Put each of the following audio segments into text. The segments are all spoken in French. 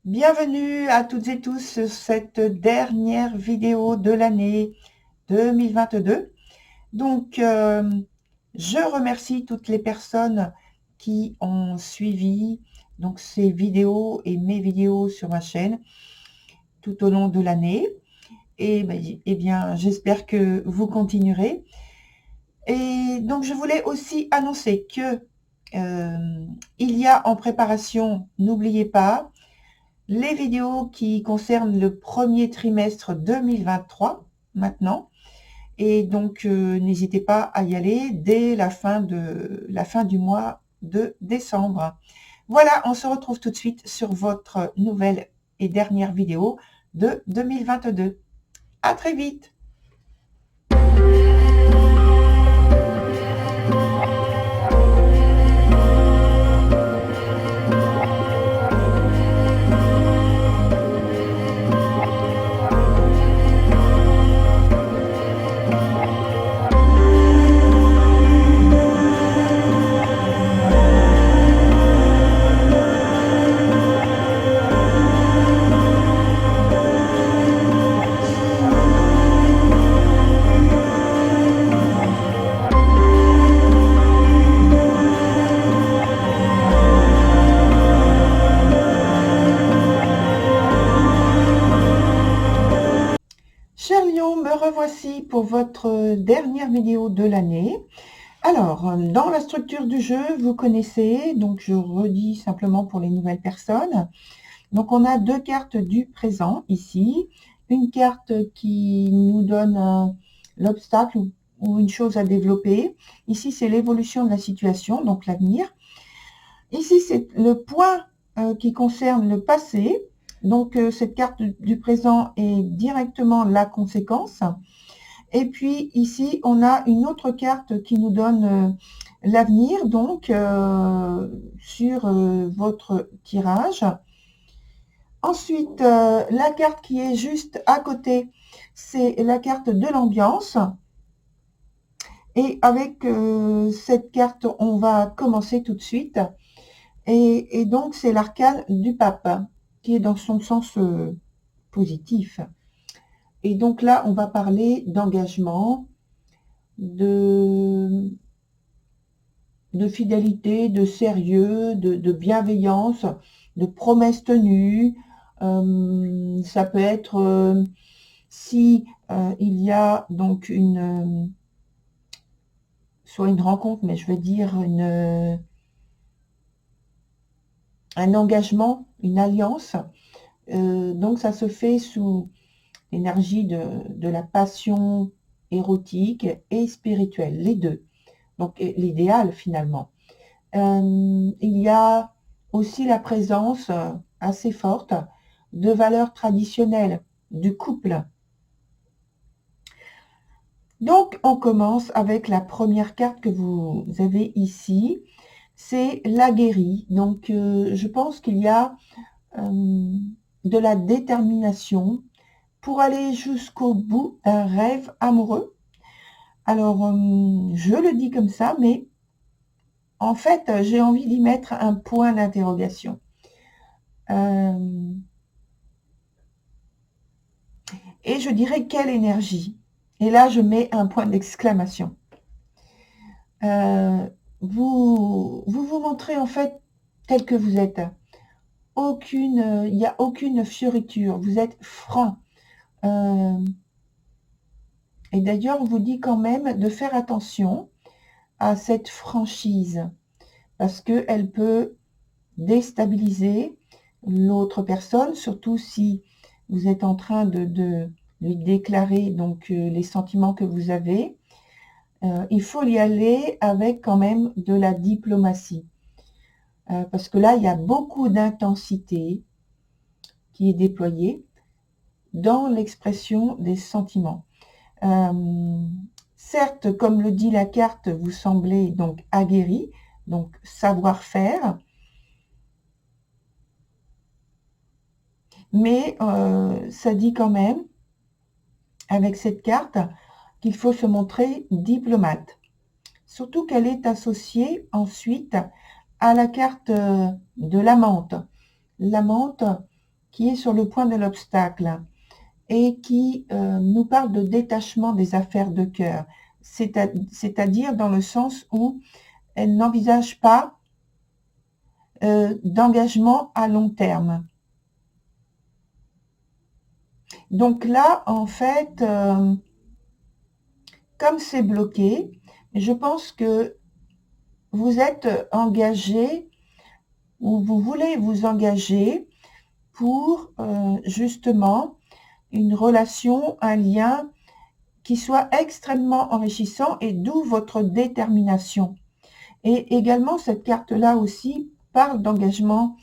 Bienvenue à toutes et tous sur cette dernière vidéo de l'année 2022. Donc, je remercie toutes les personnes qui ont suivi donc ces vidéos et mes vidéos sur ma chaîne tout au long de l'année. Et eh bien, j'espère que vous continuerez. Et donc, je voulais aussi annoncer que il y a en préparation, n'oubliez pas, les vidéos qui concernent le premier trimestre 2023 maintenant. Et donc, n'hésitez pas à y aller dès la fin du mois de décembre. Voilà, on se retrouve tout de suite sur votre nouvelle et dernière vidéo de 2022. À très vite! Cher Lion, me revoici pour votre dernière vidéo de l'année. Alors, dans la structure du jeu, vous connaissez, donc je redis simplement pour les nouvelles personnes. Donc, on a deux cartes du présent ici. Une carte qui nous donne l'obstacle ou une chose à développer. Ici, c'est l'évolution de la situation, donc l'avenir. Ici, c'est le point qui concerne le passé. Donc, cette carte du présent est directement la conséquence. Et puis, ici, on a une autre carte qui nous donne l'avenir, donc, sur votre tirage. Ensuite, la carte qui est juste à côté, c'est la carte de l'ambiance. Et avec cette carte, on va commencer tout de suite. Et donc, c'est l'arcane du pape, qui est dans son sens positif. Et donc là, on va parler d'engagement, de fidélité, de sérieux, de bienveillance, de promesses tenues. Ça peut être si il y a donc soit une rencontre, mais je veux dire un engagement, une alliance. Donc ça se fait sous l'énergie de la passion érotique et spirituelle, les deux. Donc l'idéal finalement. Il y a aussi la présence assez forte de valeurs traditionnelles du couple. Donc, on commence avec la première carte que vous avez ici. C'est la guérie. Donc, je pense qu'il y a de la détermination pour aller jusqu'au bout d'un rêve amoureux. Alors, je le dis comme ça, mais en fait, j'ai envie d'y mettre un point d'interrogation. Et je dirais quelle énergie. Et là, je mets un point d'exclamation. Vous montrez en fait tel que vous êtes. Il n'y a aucune fioriture. Vous êtes franc. Et d'ailleurs, on vous dit quand même de faire attention à cette franchise parce qu'elle peut déstabiliser l'autre personne, surtout si vous êtes en train de lui déclarer donc les sentiments que vous avez. Il faut y aller avec quand même de la diplomatie. Parce que là, il y a beaucoup d'intensité qui est déployée dans l'expression des sentiments. Certes, comme le dit la carte, vous semblez donc aguerri, donc savoir-faire, mais ça dit quand même, avec cette carte, qu'il faut se montrer diplomate. Surtout qu'elle est associée ensuite à la carte de l'amante. L'amante, qui est sur le point de l'obstacle et qui nous parle de détachement des affaires de cœur, c'est-à-dire dans le sens où elle n'envisage pas d'engagement à long terme. Donc là, en fait, comme c'est bloqué, je pense que vous êtes engagé ou vous voulez vous engager pour justement une relation, un lien qui soit extrêmement enrichissant et d'où votre détermination. Et également, cette carte-là aussi parle d'engagement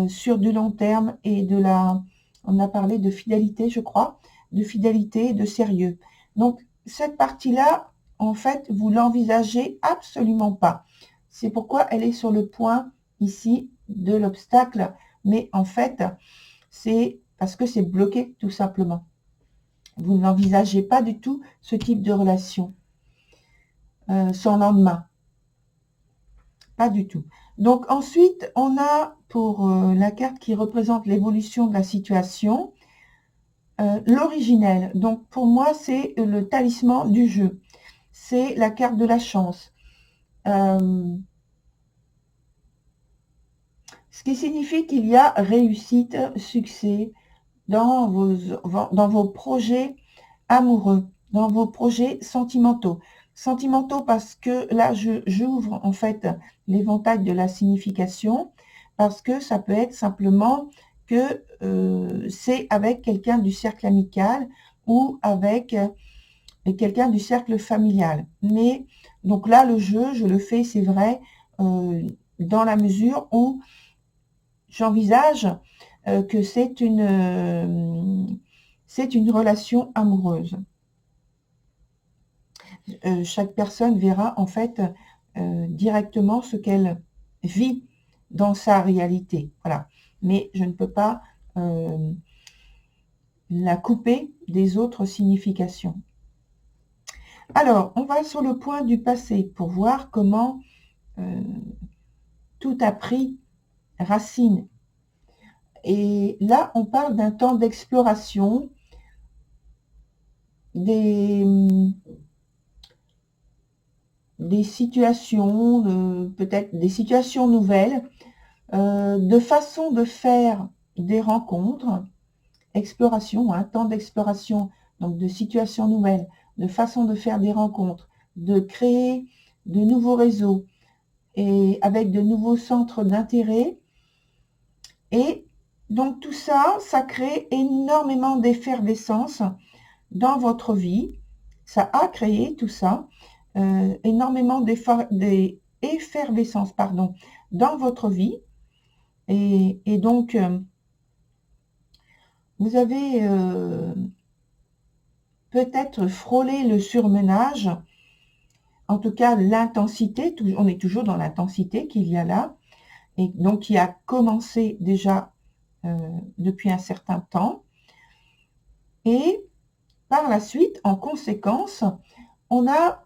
sur du long terme et de la... On a parlé de fidélité, je crois, de fidélité et de sérieux. Donc, cette partie-là, en fait, vous l'envisagez absolument pas. C'est pourquoi elle est sur le point, ici, de l'obstacle. Mais en fait, c'est parce que c'est bloqué, tout simplement. Vous n'envisagez pas du tout ce type de relation sans lendemain. Pas du tout. Donc ensuite, on a pour la carte qui représente l'évolution de la situation, l'originel. Donc pour moi, c'est le talisman du jeu. C'est la carte de la chance. Ce qui signifie qu'il y a réussite, succès dans vos projets amoureux, dans vos projets sentimentaux. Sentimentaux parce que là, j'ouvre en fait l'éventail de la signification, parce que ça peut être simplement que c'est avec quelqu'un du cercle amical ou avec quelqu'un du cercle familial. Mais donc là, le jeu, je le fais, c'est vrai, dans la mesure où j'envisage que c'est une relation amoureuse. Chaque personne verra en fait directement ce qu'elle vit dans sa réalité. Voilà. Mais je ne peux pas la couper des autres significations. Alors, on va sur le point du passé pour voir comment tout a pris racine. Et là, on parle d'un temps d'exploration, des situations, peut-être des situations nouvelles, de façon de faire des rencontres, exploration, un temps d'exploration, donc de situations nouvelles, de façon de faire des rencontres, de créer de nouveaux réseaux et avec de nouveaux centres d'intérêt. Et donc tout ça, ça crée énormément d'effervescence dans votre vie. Ça a créé tout ça, énormément d'effervescence dans votre vie. Et donc, vous avez peut-être frôlé le surmenage, en tout cas l'intensité, on est toujours dans l'intensité qu'il y a là, et donc qui a commencé déjà depuis un certain temps. Et par la suite, en conséquence, on a,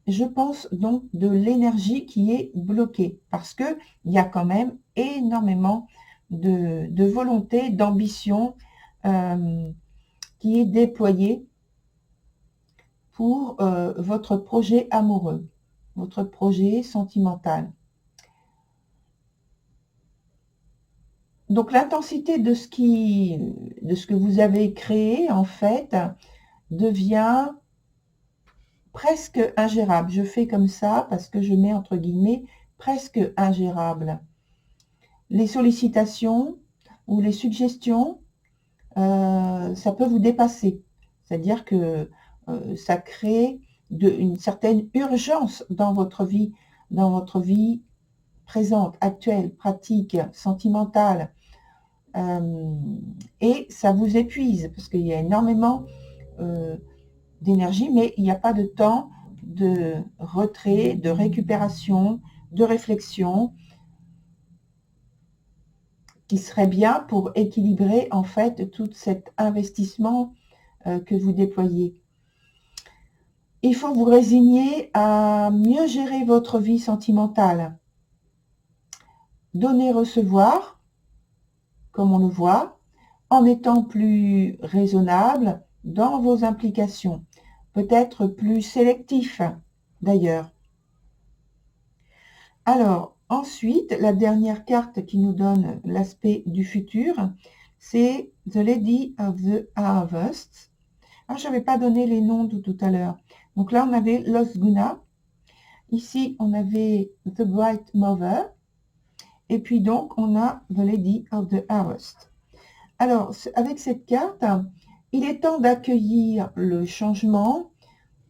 je pense, donc de l'énergie qui est bloquée, parce qu'il y a quand même énormément de volonté, d'ambition qui est déployée pour votre projet amoureux, votre projet sentimental. Donc l'intensité de ce que vous avez créé, en fait, devient presque ingérable. Je fais comme ça parce que je mets entre guillemets presque ingérable. Les sollicitations ou les suggestions, ça peut vous dépasser. C'est-à-dire que ça crée une certaine urgence dans votre vie présente, actuelle, pratique, sentimentale. Et ça vous épuise parce qu'il y a énormément d'énergie, mais il n'y a pas de temps de retrait, de récupération, de réflexion qui serait bien pour équilibrer en fait tout cet investissement que vous déployez. Il faut vous résigner à mieux gérer votre vie sentimentale. Donner, recevoir, comme on le voit, en étant plus raisonnable dans vos implications, peut-être plus sélectif d'ailleurs. Alors, ensuite, la dernière carte qui nous donne l'aspect du futur, c'est The Lady of the Harvest. Ah, je n'avais pas donné les noms de tout à l'heure. Donc là, on avait Los Guna. Ici, on avait The Bright Mother. Et puis donc, on a The Lady of the Harvest. Alors, avec cette carte, il est temps d'accueillir le changement,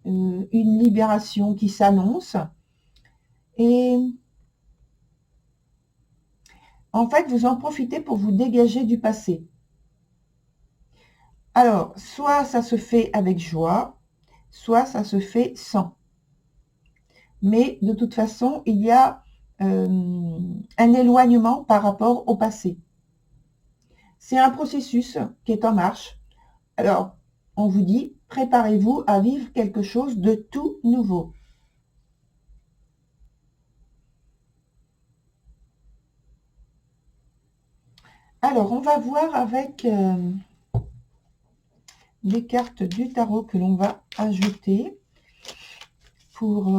une libération qui s'annonce. Et en fait, vous en profitez pour vous dégager du passé. Alors, soit ça se fait avec joie, soit ça se fait sans. Mais de toute façon, il y a un éloignement par rapport au passé. C'est un processus qui est en marche. Alors, on vous dit, préparez-vous à vivre quelque chose de tout nouveau. Alors, on va voir avec les cartes du tarot que l'on va ajouter pour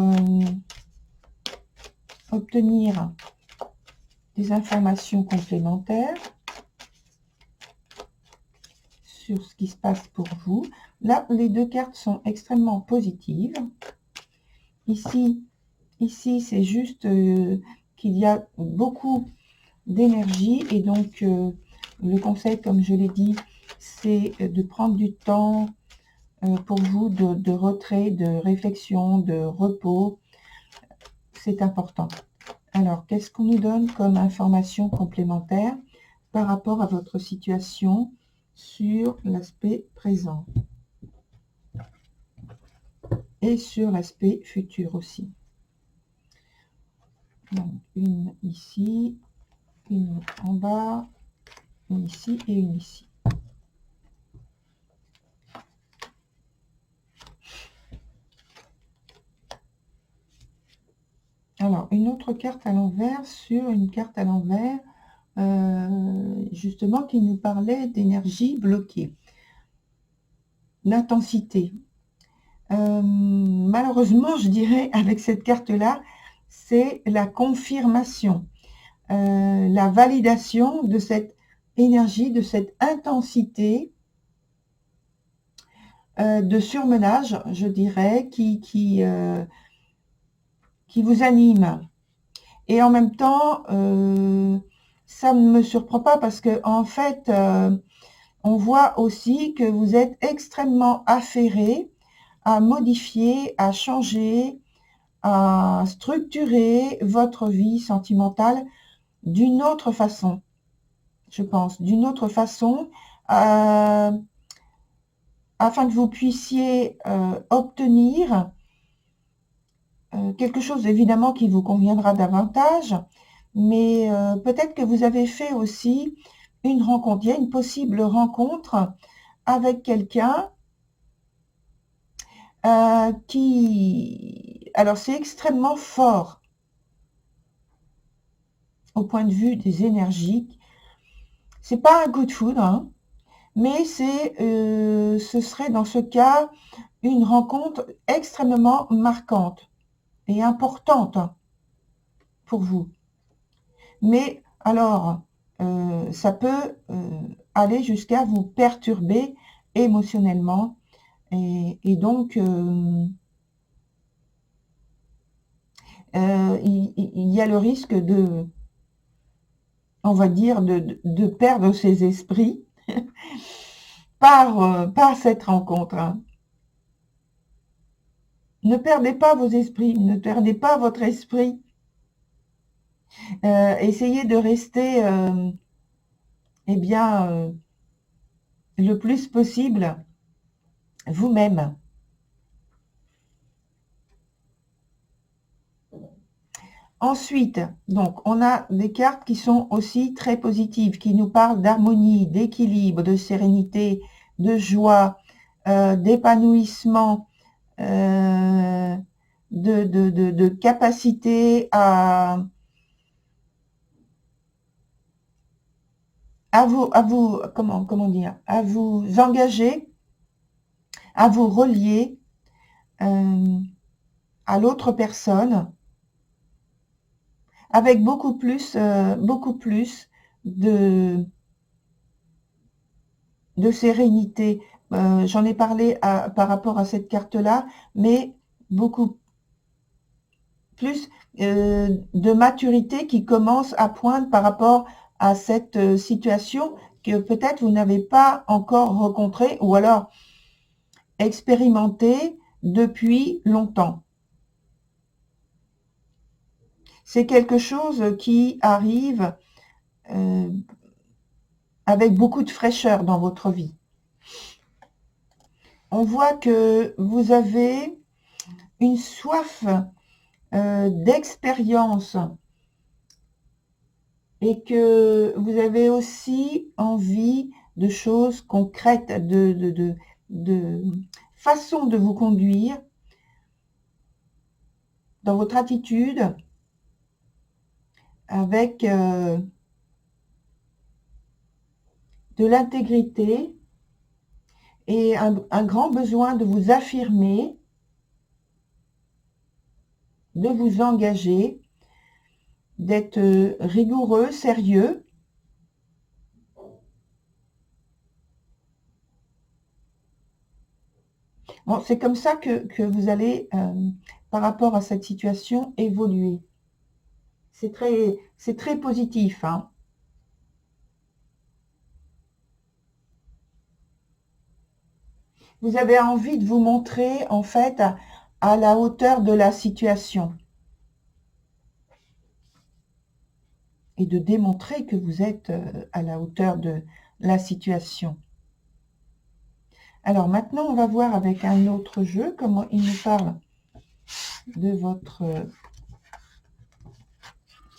obtenir des informations complémentaires sur ce qui se passe pour vous. Là, les deux cartes sont extrêmement positives. Ici, c'est juste qu'il y a beaucoup d'énergie et donc le conseil, comme je l'ai dit, c'est de prendre du temps pour vous de retrait, de réflexion, de repos. C'est important. Alors, qu'est-ce qu'on nous donne comme information complémentaire par rapport à votre situation sur l'aspect présent et sur l'aspect futur aussi? Donc, une ici, une en bas, une ici et une ici. Alors, une autre carte à l'envers sur une carte à l'envers, justement, qui nous parlait d'énergie bloquée, d'intensité. Malheureusement, je dirais, avec cette carte-là, c'est la confirmation, la validation de cette énergie, de cette intensité de surmenage, je dirais, qui vous anime. Et en même temps, ça ne me surprend pas parce que en fait, on voit aussi que vous êtes extrêmement affairé à modifier, à changer, à structurer votre vie sentimentale d'une autre façon, je pense, d'une autre façon, afin que vous puissiez obtenir quelque chose évidemment qui vous conviendra davantage, mais peut-être que vous avez fait aussi une rencontre, il y a une possible rencontre avec quelqu'un qui... Alors c'est extrêmement fort au point de vue des énergies. C'est pas un coup de foudre, hein, mais ce serait dans ce cas une rencontre extrêmement marquante et importante pour vous. Mais alors, ça peut aller jusqu'à vous perturber émotionnellement et donc il y a le risque de, on va dire, de perdre ses esprits par cette rencontre, hein. Ne perdez pas vos esprits, ne perdez pas votre esprit. Essayez de rester eh bien, le plus possible vous-même. Ensuite, donc, on a des cartes qui sont aussi très positives, qui nous parlent d'harmonie, d'équilibre, de sérénité, de joie, d'épanouissement, de capacité comment dire, à vous engager, à vous relier à l'autre personne avec beaucoup plus de sérénité. J'en ai parlé par rapport à cette carte-là, mais beaucoup plus de maturité qui commence à poindre par rapport à cette situation que peut-être vous n'avez pas encore rencontrée ou alors expérimentée depuis longtemps. C'est quelque chose qui arrive avec beaucoup de fraîcheur dans votre vie. On voit que vous avez une soif d'expérience et que vous avez aussi envie de choses concrètes, de façon de vous conduire dans votre attitude avec de l'intégrité et un grand besoin de vous affirmer, de vous engager, d'être rigoureux, sérieux. Bon, c'est comme ça que vous allez, par rapport à cette situation, évoluer. C'est très positif, hein. Vous avez envie de vous montrer, en fait, à la hauteur de la situation. Et de démontrer que vous êtes à la hauteur de la situation. Alors maintenant, on va voir avec un autre jeu comment il nous parle de votre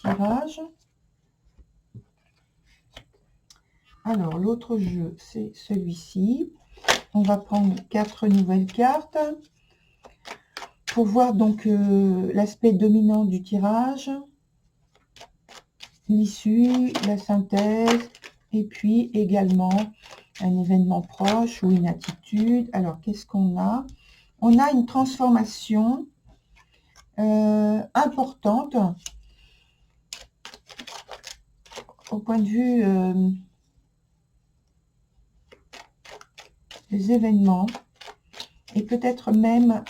tirage. Alors, l'autre jeu, c'est celui-ci. On va prendre 4 nouvelles cartes pour voir donc l'aspect dominant du tirage, l'issue, la synthèse, et puis également un événement proche ou une attitude. Alors, qu'est-ce qu'on a? On a une transformation importante au point de vue des événements et peut-être même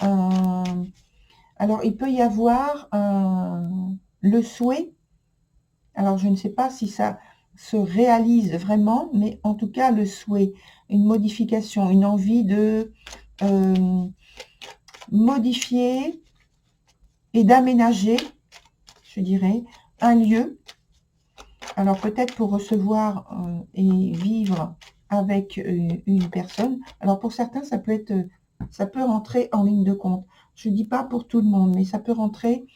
alors il peut y avoir le souhait, alors je ne sais pas si ça se réalise vraiment, mais en tout cas le souhait, une modification, une envie de modifier et d'aménager, je dirais, un lieu. Alors peut-être pour recevoir et vivre avec une personne. Alors pour certains, ça peut rentrer en ligne de compte. Je ne dis pas pour tout le monde, mais ça peut rentrer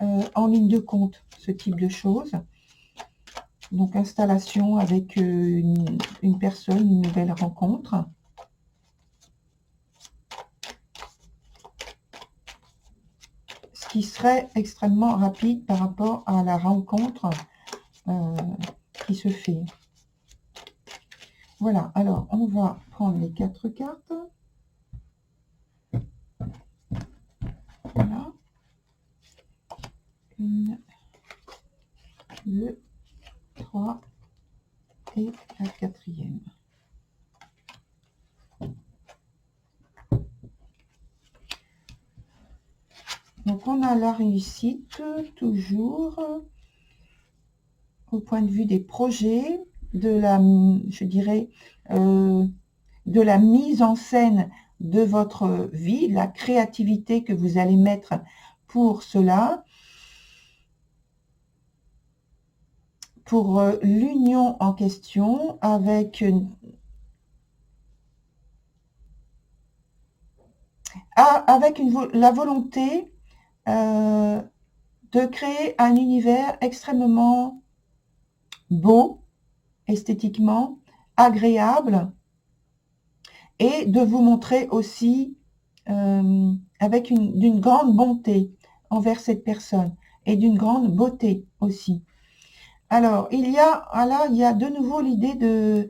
en ligne de compte, ce type de choses. Donc installation avec une personne, une nouvelle rencontre. Ce qui serait extrêmement rapide par rapport à la rencontre qui se fait. Voilà, alors on va prendre les 4 cartes. Voilà. 1, 2, 3 et la 4e. Donc on a la réussite toujours au point de vue des projets, je dirais, de la mise en scène de votre vie, la créativité que vous allez mettre pour cela, pour l'union en question avec la volonté de créer un univers extrêmement beau, esthétiquement, agréable, et de vous montrer aussi avec d'une grande bonté envers cette personne, et d'une grande beauté aussi. Alors, il y a de nouveau l'idée de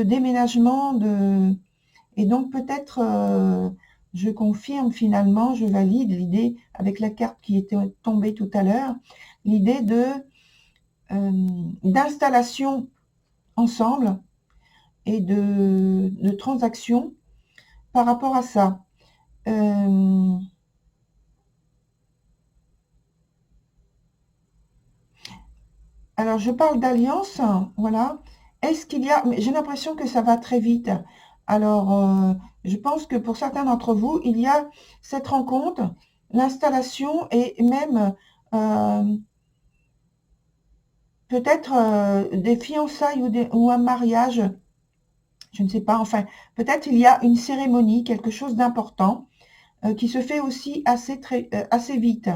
déménagement, et donc peut-être, je confirme finalement, je valide l'idée avec la carte qui était tombée tout à l'heure, l'idée d'installation ensemble et de transaction par rapport à ça. Alors, je parle d'alliance, voilà. Est-ce qu'il y a... mais j'ai l'impression que ça va très vite. Alors, je pense que pour certains d'entre vous, il y a cette rencontre, l'installation et même peut-être des fiançailles ou un mariage. Je ne sais pas. Enfin, peut-être il y a une cérémonie, quelque chose d'important qui se fait aussi assez vite.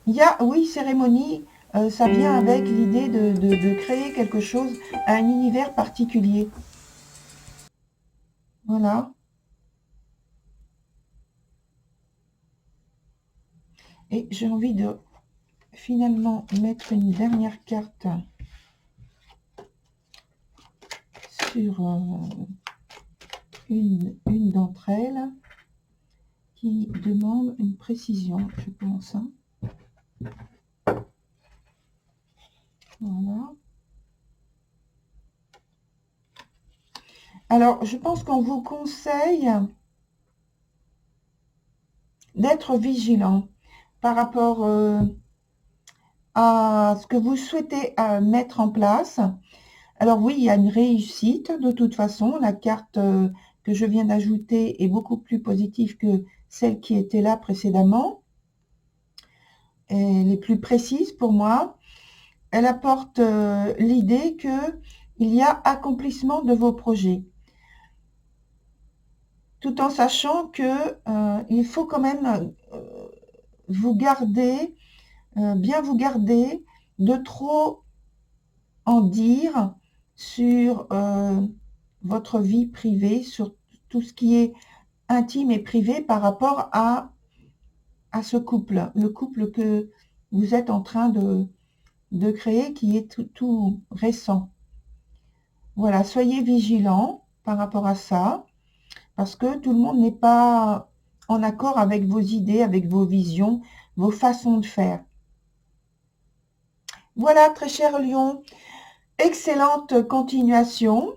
Il y a, oui, cérémonie, ça vient avec l'idée de créer quelque chose, un univers particulier. Voilà. Et j'ai envie de finalement mettre une dernière carte sur une d'entre elles qui demande une précision, je pense. Voilà. Alors, je pense qu'on vous conseille d'être vigilant par rapport à ce que vous souhaitez mettre en place. Alors oui, il y a une réussite de toute façon. La carte que je viens d'ajouter est beaucoup plus positive que celle qui était là précédemment. Elle est plus précise pour moi. Elle apporte l'idée qu'il y a accomplissement de vos projets. Tout en sachant que il faut quand même vous garder, bien vous garder de trop en dire sur votre vie privée, sur tout ce qui est intime et privé par rapport à ce couple, le couple que vous êtes en train de créer, qui est tout récent. Voilà, soyez vigilants par rapport à ça, parce que tout le monde n'est pas en accord avec vos idées, avec vos visions, vos façons de faire. Voilà, très cher Lion, excellente continuation.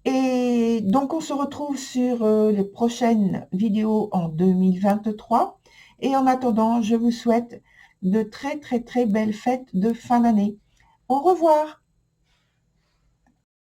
Et donc, on se retrouve sur les prochaines vidéos en 2023. Et en attendant, je vous souhaite de très, très, très belles fêtes de fin d'année. Au revoir!